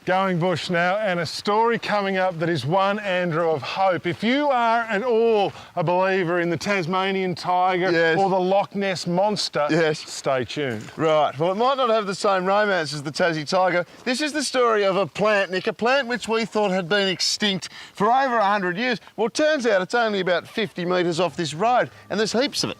Going bush now, and a story coming up that is one, Andrew, of hope. If you are at all a believer in the Tasmanian tiger Yes. or the Loch Ness monster, Yes. stay tuned. Right, well, it might not have the same romance as the Tassie tiger. This is the story of a plant, Nick, a plant which we thought had been extinct for over 100 years. Well, it turns out it's only about 50 metres off this road, and there's heaps of it.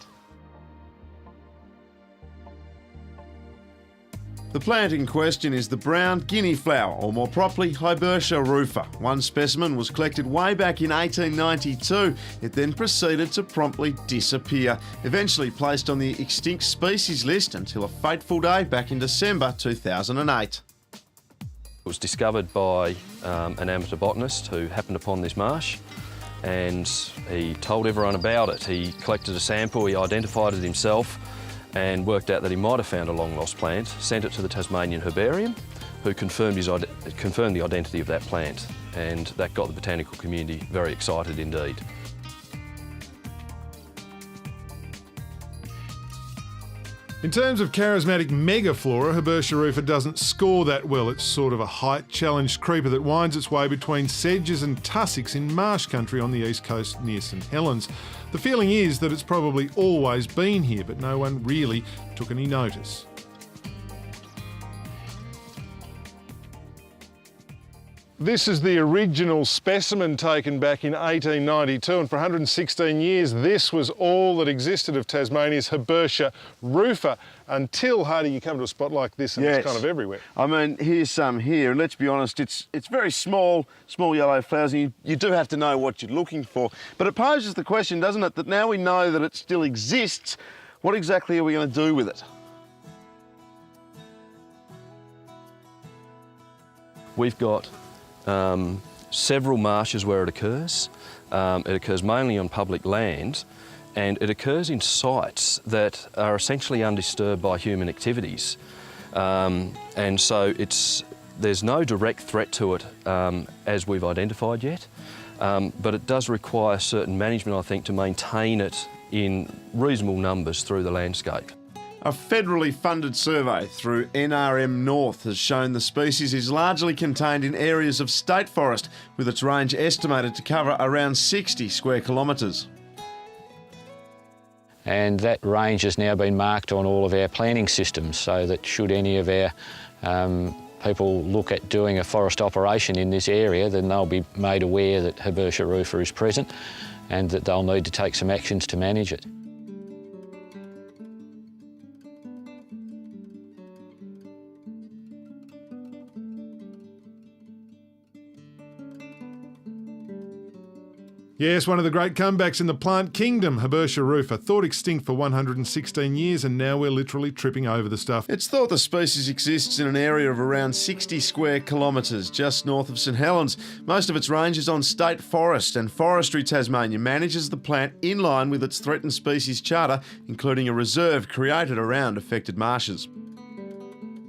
The plant in question is the brown guinea flower, or more properly, Hibertia rufa. One specimen was collected way back in 1892. It then proceeded to promptly disappear, eventually placed on the extinct species list until a fateful day back in December 2008. It was discovered by an amateur botanist who happened upon this marsh, and he told everyone about it. He collected a sample, he identified it himself, and worked out that he might have found a long-lost plant, sent it to the Tasmanian Herbarium, who confirmed the identity of that plant, and that got the botanical community very excited indeed. In terms of charismatic megaflora, Hibertia rufa doesn't score that well. It's sort of a height-challenged creeper that winds its way between sedges and tussocks in marsh country on the east coast near St Helens. The feeling is that it's probably always been here, but no one really took any notice. This is the original specimen taken back in 1892, and for 116 years this was all that existed of Tasmania's Hibertia rufa, until, Hardy, you come to a spot like this and It's kind of everywhere. I mean, here's some here, and let's be honest, it's very small yellow flowers, and you do have to know what you're looking for. But it poses the question, doesn't it, that now we know that it still exists, what exactly are we going to do with it? We've got several marshes where it occurs. It occurs mainly on public land, and it occurs in sites that are essentially undisturbed by human activities. And so there's no direct threat to it as we've identified yet, but it does require certain management, I think, to maintain it in reasonable numbers through the landscape. A federally funded survey through NRM North has shown the species is largely contained in areas of state forest, with its range estimated to cover around 60 square kilometres. And that range has now been marked on all of our planning systems, so that should any of our people look at doing a forest operation in this area, then they'll be made aware that Hibertia rufa is present and that they'll need to take some actions to manage it. Yes, one of the great comebacks in the plant kingdom, Hibertia rufa, thought extinct for 116 years, and now we're literally tripping over the stuff. It's thought the species exists in an area of around 60 square kilometres just north of St Helens. Most of its range is on state forest, and Forestry Tasmania manages the plant in line with its threatened species charter, including a reserve created around affected marshes.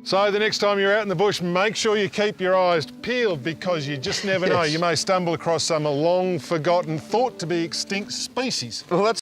So the next time you're out in the bush, make sure you keep your eyes peeled, because you just never know. You may stumble across some long forgotten, thought to be extinct species. Well, that's